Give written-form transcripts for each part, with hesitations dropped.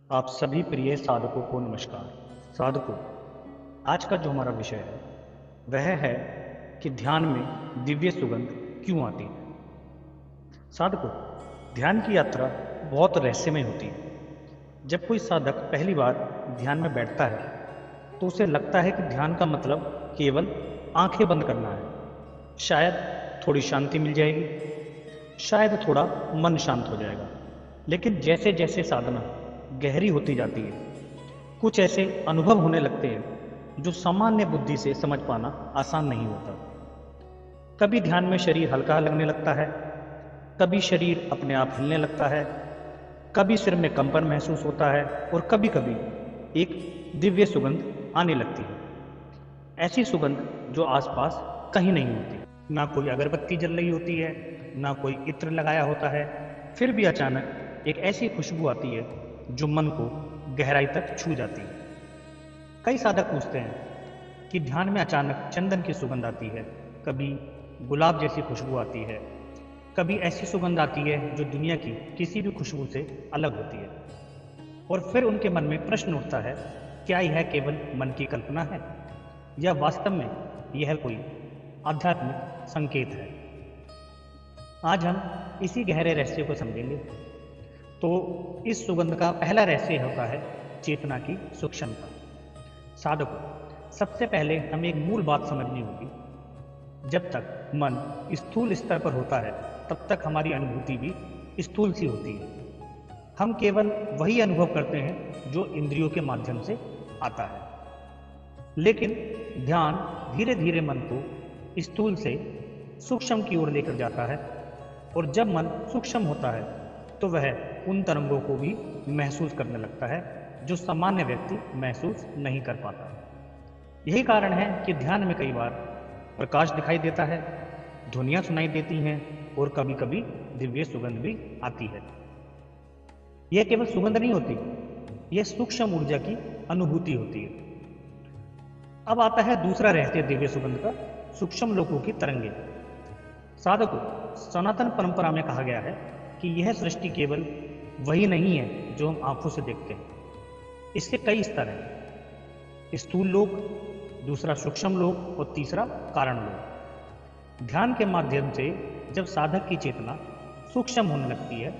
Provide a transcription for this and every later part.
आप सभी प्रिय साधकों को नमस्कार। साधकों, आज का जो हमारा विषय है वह है कि ध्यान में दिव्य सुगंध क्यों आती है। साधकों, ध्यान की यात्रा बहुत रहस्यमय होती है। जब कोई साधक पहली बार ध्यान में बैठता है तो उसे लगता है कि ध्यान का मतलब केवल आंखें बंद करना है। शायद थोड़ी शांति मिल जाएगी, शायद थोड़ा मन शांत हो जाएगा। लेकिन जैसे जैसे साधना गहरी होती जाती है, कुछ ऐसे अनुभव होने लगते हैं जो सामान्य बुद्धि से समझ पाना आसान नहीं होता। कभी ध्यान में शरीर हल्का लगने लगता है, कभी शरीर अपने आप हिलने लगता है, कभी सिर में कंपन महसूस होता है और कभी कभी एक दिव्य सुगंध आने लगती है। ऐसी सुगंध जो आसपास कहीं नहीं होती। ना कोई अगरबत्ती जल रही होती है, ना कोई इत्र लगाया होता है, फिर भी अचानक एक ऐसी खुशबू आती है जो मन को गहराई तक छू जाती है। कई साधक पूछते हैं कि ध्यान में अचानक चंदन की सुगंध आती है, कभी गुलाब जैसी खुशबू आती है, कभी ऐसी सुगंध आती है जो दुनिया की किसी भी खुशबू से अलग होती है। और फिर उनके मन में प्रश्न उठता है, क्या यह केवल मन की कल्पना है या वास्तव में यह कोई आध्यात्मिक संकेत है। आज हम इसी गहरे रहस्य को समझेंगे। तो इस सुगंध का पहला रहस्य होता है चेतना की सूक्ष्मता। साधकों, सबसे पहले हमें एक मूल बात समझनी होगी। जब तक मन स्थूल स्तर पर होता है तब तक हमारी अनुभूति भी स्थूल सी होती है। हम केवल वही अनुभव करते हैं जो इंद्रियों के माध्यम से आता है। लेकिन ध्यान धीरे धीरे मन को स्थूल से सूक्ष्म की ओर लेकर जाता है, और जब मन सूक्ष्म होता है तो वह उन तरंगों को भी महसूस करने लगता है जो सामान्य व्यक्ति महसूस नहीं कर पाता। यही कारण है कि ध्यान में कई बार प्रकाश दिखाई देता है, ध्वनियां सुनाई देती हैं और कभी कभी दिव्य सुगंध भी आती है। यह केवल सुगंध नहीं होती, यह सूक्ष्म ऊर्जा की अनुभूति होती है। अब आता है दूसरा रहस्य दिव्य सुगंध का, सूक्ष्म लोकों की तरंगे। साधकों, सनातन परंपरा में कहा गया है कि यह सृष्टि केवल वही नहीं है जो हम आंखों से देखते हैं। इसके कई स्तर हैं, स्थूल लोक, दूसरा सूक्ष्म लोक और तीसरा कारण लोक। ध्यान के माध्यम से जब साधक की चेतना सूक्ष्म होने लगती है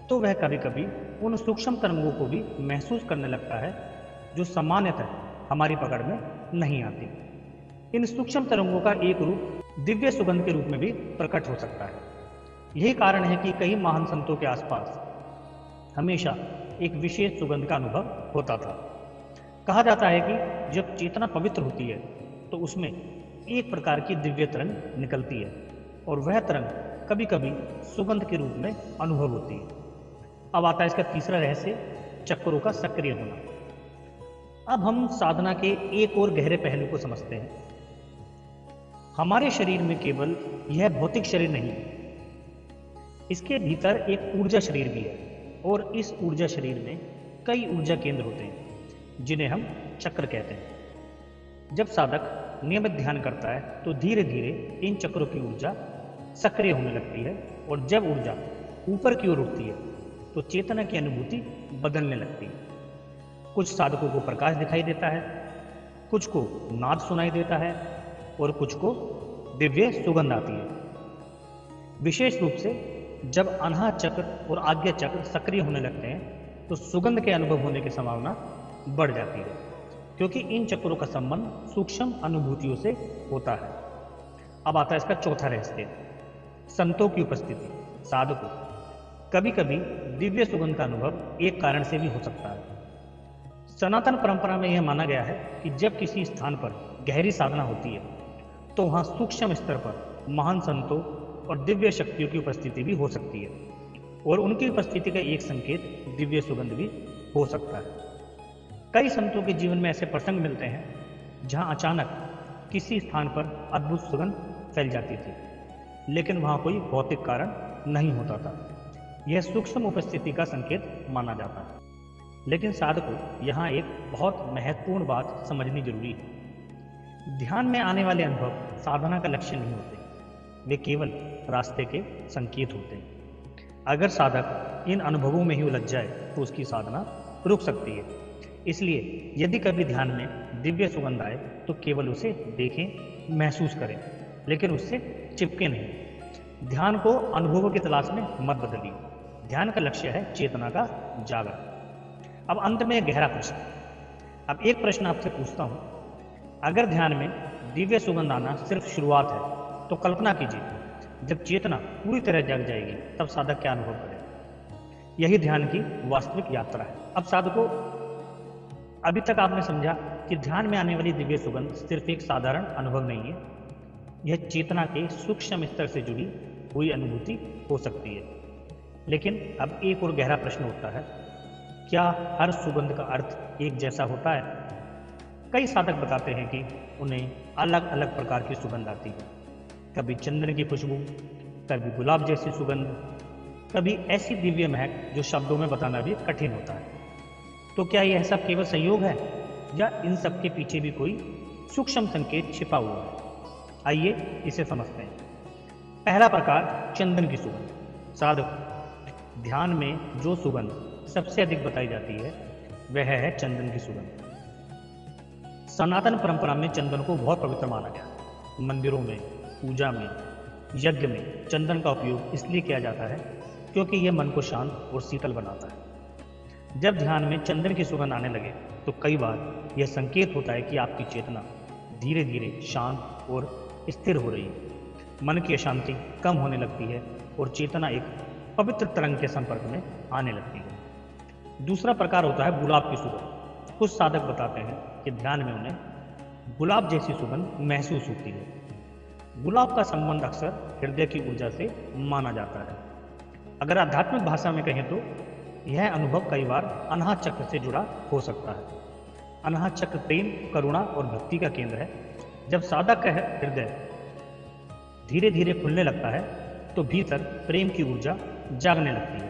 तो वह कभी कभी उन सूक्ष्म तरंगों को भी महसूस करने लगता है जो सामान्यतः हमारी पकड़ में नहीं आती। इन सूक्ष्म तरंगों का एक रूप दिव्य सुगंध के रूप में भी प्रकट हो सकता है। यही कारण है कि कई महान संतों के आसपास हमेशा एक विशेष सुगंध का अनुभव होता था। कहा जाता है कि जब चेतना पवित्र होती है तो उसमें एक प्रकार की दिव्य तरंग निकलती है, और वह तरंग कभी कभी सुगंध के रूप में अनुभव होती है। अब आता है इसका तीसरा रहस्य, चक्रों का सक्रिय होना। अब हम साधना के एक और गहरे पहलू को समझते हैं। हमारे शरीर में केवल यह भौतिक शरीर नहीं, इसके भीतर एक ऊर्जा शरीर भी है, और इस ऊर्जा शरीर में कई ऊर्जा केंद्र होते हैं जिन्हें हम चक्र कहते हैं। जब साधक नियमित ध्यान करता है तो धीरे धीरे इन चक्रों की ऊर्जा सक्रिय होने लगती है, और जब ऊर्जा ऊपर की ओर उठती है तो चेतना की अनुभूति बदलने लगती है। कुछ साधकों को प्रकाश दिखाई देता है, कुछ को नाद सुनाई देता है और कुछ को दिव्य सुगंध आती है। विशेष रूप से जब अनाहत चक्र और आज्ञा चक्र सक्रिय होने लगते हैं तो सुगंध के अनुभव होने की संभावना बढ़ जाती है, क्योंकि इन चक्रों का संबंध सूक्ष्म अनुभूतियों से होता है। अब आता है इसका चौथा रहस्य, संतों की उपस्थिति। साधकों, कभी कभी दिव्य सुगंध का अनुभव एक कारण से भी हो सकता है। सनातन परंपरा में यह माना गया है कि जब किसी स्थान पर गहरी साधना होती है तो वहाँ सूक्ष्म स्तर पर महान संतों और दिव्य शक्तियों की उपस्थिति भी हो सकती है, और उनकी उपस्थिति का एक संकेत दिव्य सुगंध भी हो सकता है। कई संतों के जीवन में ऐसे प्रसंग मिलते हैं जहाँ अचानक किसी स्थान पर अद्भुत सुगंध फैल जाती थी, लेकिन वहाँ कोई भौतिक कारण नहीं होता था। यह सूक्ष्म उपस्थिति का संकेत माना जाता है। लेकिन साधकों, यहाँ एक बहुत महत्वपूर्ण बात समझनी जरूरी है। ध्यान में आने वाले अनुभव साधना का लक्ष्य नहीं होते, वे केवल रास्ते के संकेत होते हैं। अगर साधक इन अनुभवों में ही उलझ जाए तो उसकी साधना रुक सकती है। इसलिए यदि कभी ध्यान में दिव्य सुगंध आए तो केवल उसे देखें, महसूस करें, लेकिन उससे चिपके नहीं। ध्यान को अनुभवों की तलाश में मत बदलिए। ध्यान का लक्ष्य है चेतना का जागरण। अब अंत में एक गहरा प्रश्न। अब एक प्रश्न आपसे पूछता हूं, अगर ध्यान में दिव्य सुगंध आना सिर्फ शुरुआत है तो कल्पना कीजिए जब चेतना पूरी तरह जग जाएगी तब साधक क्या अनुभव करेगा। यही ध्यान की वास्तविक यात्रा है। अब साधकों, अभी तक आपने समझा कि ध्यान में आने वाली दिव्य सुगंध सिर्फ एक साधारण अनुभव नहीं है, यह चेतना के सूक्ष्म स्तर से जुड़ी हुई अनुभूति हो सकती है। लेकिन अब एक और गहरा प्रश्न उठता है, क्या हर सुगंध का अर्थ एक जैसा होता है? कई साधक बताते हैं कि उन्हें अलग अलग प्रकार की सुगंध आती है। कभी चंदन की खुशबू, कभी गुलाब जैसी सुगंध, कभी ऐसी दिव्य महक जो शब्दों में बताना भी कठिन होता है। तो क्या यह सब केवल संयोग है या इन सब के पीछे भी कोई सूक्ष्म संकेत छिपा हुआ है? आइए इसे समझते हैं। पहला प्रकार, चंदन की सुगंध। साधक, ध्यान में जो सुगंध सबसे अधिक बताई जाती है वह है चंदन की सुगंध। सनातन परंपरा में चंदन को बहुत पवित्र माना गया। मंदिरों में, पूजा में, यज्ञ में चंदन का उपयोग इसलिए किया जाता है क्योंकि यह मन को शांत और शीतल बनाता है। जब ध्यान में चंदन की सुगंध आने लगे तो कई बार यह संकेत होता है कि आपकी चेतना धीरे धीरे शांत और स्थिर हो रही है। मन की अशांति कम होने लगती है और चेतना एक पवित्र तरंग के संपर्क में आने लगती है। दूसरा प्रकार होता है गुलाब की सुगंध। कुछ साधक बताते हैं कि ध्यान में उन्हें गुलाब जैसी सुगंध महसूस होती है। गुलाब का संबंध अक्सर हृदय की ऊर्जा से माना जाता है। अगर आध्यात्मिक भाषा में कहें तो यह अनुभव कई बार अनाहत चक्र से जुड़ा हो सकता है। अनाहत चक्र प्रेम, करुणा और भक्ति का केंद्र है। जब साधक का हृदय धीरे धीरे खुलने लगता है तो भीतर प्रेम की ऊर्जा जागने लगती है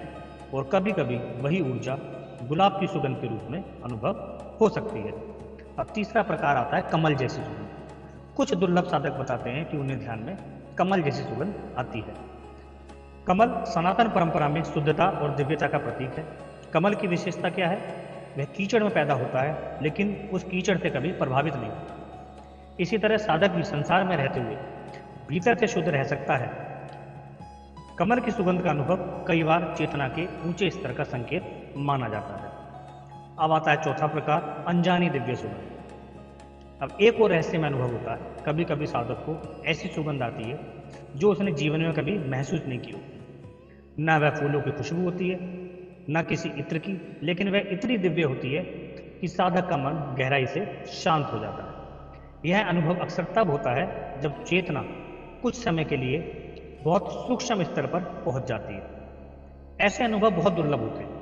और कभी कभी वही ऊर्जा गुलाब की सुगंध के रूप में अनुभव हो सकती है। अब तीसरा प्रकार आता है कमल जैसी सुगंध। कुछ दुर्लभ साधक बताते हैं कि उन्हें ध्यान में कमल जैसी सुगंध आती है। कमल सनातन परंपरा में शुद्धता और दिव्यता का प्रतीक है। कमल की विशेषता क्या है? वह कीचड़ में पैदा होता है लेकिन उस कीचड़ से कभी प्रभावित नहीं होता। इसी तरह साधक भी संसार में रहते हुए भीतर से शुद्ध रह सकता है। कमल की सुगंध का अनुभव कई बार चेतना के ऊंचे स्तर का संकेत माना जाता है। अब आता है चौथा प्रकार, अनजानी दिव्य सुगंध। अब एक और रहस्यमय अनुभव होता है। कभी कभी साधक को ऐसी सुगंध आती है जो उसने जीवन में कभी महसूस नहीं की होती। न वह फूलों की खुशबू होती है, न किसी इत्र की, लेकिन वह इतनी दिव्य होती है कि साधक का मन गहराई से शांत हो जाता है। यह अनुभव अक्सर तब होता है जब चेतना कुछ समय के लिए बहुत सूक्ष्म स्तर पर पहुंच जाती है। ऐसे अनुभव बहुत दुर्लभ होते हैं।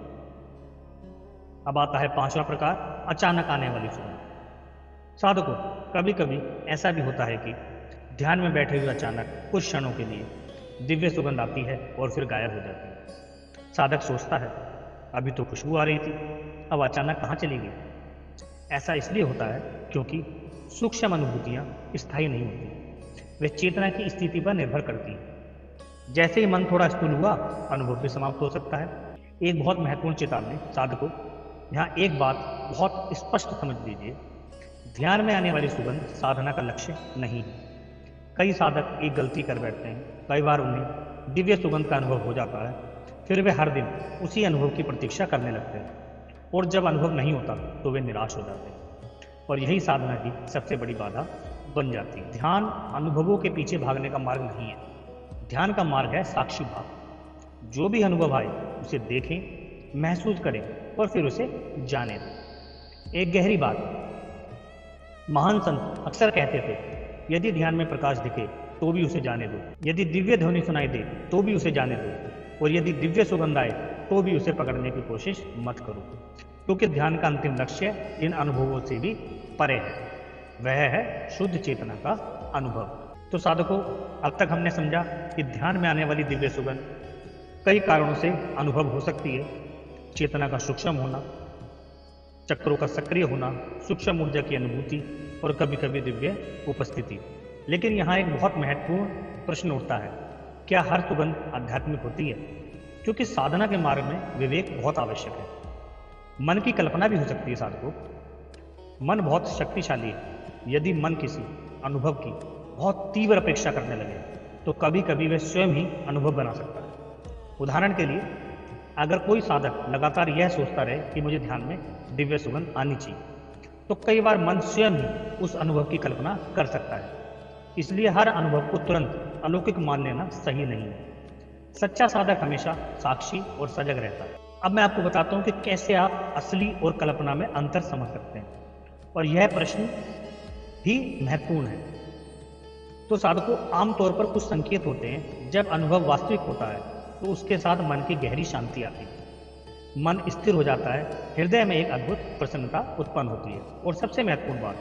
अब आता है पांचवा प्रकार, अचानक आने वाली सुगंध। साधकों, कभी कभी ऐसा भी होता है कि ध्यान में बैठे हुए अचानक कुछ क्षणों के लिए दिव्य सुगंध आती है और फिर गायब हो जाती है। साधक सोचता है, अभी तो खुशबू आ रही थी, अब अचानक कहाँ चली गई? ऐसा इसलिए होता है क्योंकि सूक्ष्म अनुभूतियाँ स्थायी नहीं होती, वे चेतना की स्थिति पर निर्भर करती हैं। जैसे ही मन थोड़ा स्थूल हुआ, अनुभव भी समाप्त हो सकता है। एक बहुत महत्वपूर्ण चेतावनी साधकों, यहाँ एक बात बहुत स्पष्ट समझ लीजिए, ध्यान में आने वाली सुगंध साधना का लक्ष्य नहीं है। कई साधक एक गलती कर बैठते हैं। कई बार उन्हें दिव्य सुगंध का अनुभव हो जाता है, फिर वे हर दिन उसी अनुभव की प्रतीक्षा करने लगते हैं और जब अनुभव नहीं होता तो वे निराश हो जाते हैं और यही साधना की सबसे बड़ी बाधा बन जाती है। ध्यान अनुभवों के पीछे भागने का मार्ग नहीं है। ध्यान का मार्ग है साक्षी भाव। जो भी अनुभव आए उसे देखें, महसूस करें और फिर उसे जाने दें। एक गहरी बात, महान संत अक्सर कहते थे, यदि ध्यान में प्रकाश दिखे तो भी उसे जाने दो, यदि दिव्य ध्वनि सुनाई दे तो भी उसे जाने दो, और यदि दिव्य सुगंध आए तो भी उसे पकड़ने की कोशिश मत करो, क्योंकि ध्यान का अंतिम लक्ष्य इन अनुभवों से भी परे है। वह है शुद्ध चेतना का अनुभव। तो साधकों, अब तक हमने समझा कि ध्यान में आने वाली दिव्य सुगंध कई कारणों से अनुभव हो सकती है। चेतना का सूक्ष्म होना, चक्रों का सक्रिय होना, सूक्ष्म ऊर्जा की अनुभूति और कभी कभी दिव्य उपस्थिति। लेकिन यहाँ एक बहुत महत्वपूर्ण प्रश्न उठता है, क्या हर सुगंध आध्यात्मिक होती है? क्योंकि साधना के मार्ग में विवेक बहुत आवश्यक है। मन की कल्पना भी हो सकती है साधकों। मन बहुत शक्तिशाली है। यदि मन किसी अनुभव की बहुत तीव्र अपेक्षा करने लगे तो कभी कभी वह स्वयं ही अनुभव बना सकता है। उदाहरण के लिए, अगर कोई साधक लगातार यह सोचता रहे कि मुझे ध्यान में दिव्य सुगंध आनी चाहिए, तो कई बार मन स्वयं ही उस अनुभव की कल्पना कर सकता है। इसलिए हर अनुभव को तुरंत अलौकिक मान लेना सही नहीं है। सच्चा साधक हमेशा साक्षी और सजग रहता है। अब मैं आपको बताता हूँ कि कैसे आप असली और कल्पना में अंतर समझ सकते हैं, और यह प्रश्न भी महत्वपूर्ण है। तो साधकों, आमतौर पर कुछ संकेत होते हैं। जब अनुभव वास्तविक होता है तो उसके साथ मन की गहरी शांति आती है, मन स्थिर हो जाता है, हृदय में एक अद्भुत प्रसन्नता उत्पन्न होती है। और सबसे महत्वपूर्ण बात,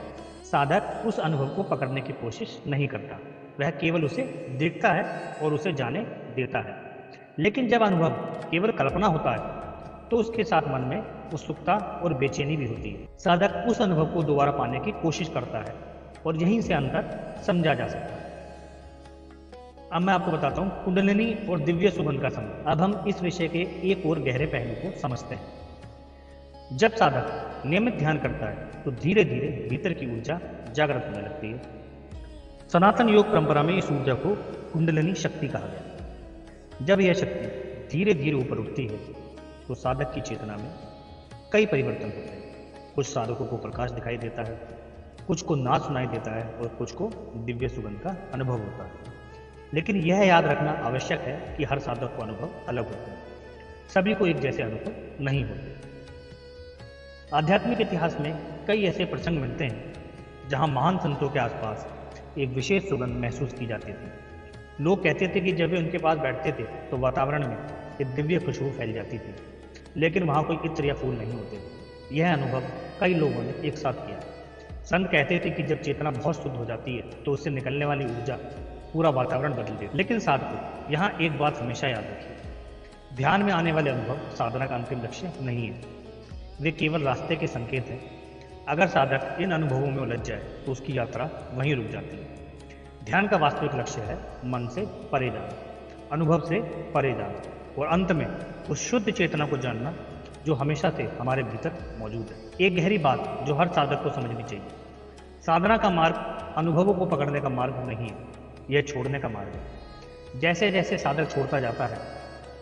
साधक उस अनुभव को पकड़ने की कोशिश नहीं करता, वह केवल उसे देखता है और उसे जाने देता है। लेकिन जब अनुभव केवल कल्पना होता है तो उसके साथ मन में उत्सुकता और बेचैनी भी होती है। साधक उस अनुभव को दोबारा पाने की कोशिश करता है और यहीं से अंतर समझा जा सकता है। अब मैं आपको बताता हूँ कुंडलिनी और दिव्य सुगंध का संबंध। अब हम इस विषय के एक और गहरे पहलू को समझते हैं। जब साधक नियमित ध्यान करता है तो धीरे धीरे भीतर की ऊर्जा जागृत होने लगती है। सनातन योग परंपरा में इस ऊर्जा को कुंडलिनी शक्ति कहा गया। जब यह शक्ति धीरे धीरे ऊपर उठती है तो साधक की चेतना में कई परिवर्तन होते हैं। कुछ साधकों को प्रकाश दिखाई देता है, कुछ को नाद सुनाई देता है और कुछ को दिव्य सुगंध का अनुभव होता है। लेकिन यह याद रखना आवश्यक है कि हर साधक को अनुभव अलग होते हैं, सभी को एक जैसे अनुभव नहीं होते। आध्यात्मिक इतिहास में कई ऐसे प्रसंग मिलते हैं जहां महान संतों के आसपास एक विशेष सुगंध महसूस की जाती थी। लोग कहते थे कि जब वे उनके पास बैठते थे तो वातावरण में एक दिव्य खुशबू फैल जाती थी, लेकिन वहां कोई इत्र या फूल नहीं होते थे। यह अनुभव कई लोगों ने एक साथ किया। संत कहते थे कि जब चेतना बहुत शुद्ध हो जाती है तो उससे निकलने वाली ऊर्जा पूरा वातावरण बदल देती है। लेकिन साधकों, यहाँ एक बात हमेशा याद रखिए, ध्यान में आने वाले अनुभव साधना का अंतिम लक्ष्य नहीं है, वे केवल रास्ते के संकेत हैं। अगर साधक इन अनुभवों में उलझ जाए तो उसकी यात्रा वहीं रुक जाती है। ध्यान का वास्तविक लक्ष्य है मन से परे जाना, अनुभव से परे जाना और अंत में उस शुद्ध चेतना को जानना जो हमेशा से हमारे भीतर मौजूद है। एक गहरी बात जो हर साधक को समझनी चाहिए, साधना का मार्ग अनुभवों को पकड़ने का मार्ग नहीं है, यह छोड़ने का मार्ग है। जैसे जैसे साधक छोड़ता जाता है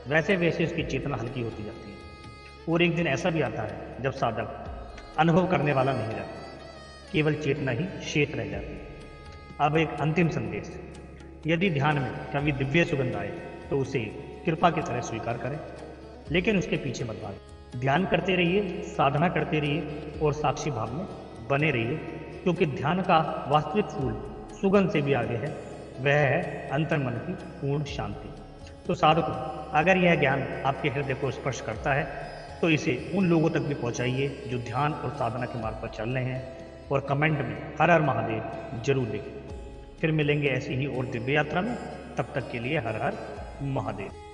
वैसे वैसे उसकी चेतना हल्की होती जाती है। और एक दिन ऐसा भी आता है जब साधक अनुभव करने वाला नहीं रहता, केवल चेतना ही शेष रह जाती है। अब एक अंतिम संदेश, यदि ध्यान में कभी दिव्य सुगंध आए तो उसे कृपा की तरह स्वीकार करें, लेकिन उसके पीछे मत भागें। ध्यान करते रहिए, साधना करते रहिए और साक्षी भाव में बने रहिए, क्योंकि ध्यान का वास्तविक फूल सुगंध से भी आगे है, वह है अंतर्मन की पूर्ण शांति। तो साधकों, अगर यह ज्ञान आपके हृदय को स्पर्श करता है तो इसे उन लोगों तक भी पहुंचाइए जो ध्यान और साधना के मार्ग पर चल रहे हैं, और कमेंट में हर हर महादेव जरूर लिखें। फिर मिलेंगे ऐसी ही और दिव्य यात्रा में, तब तक के लिए हर हर महादेव।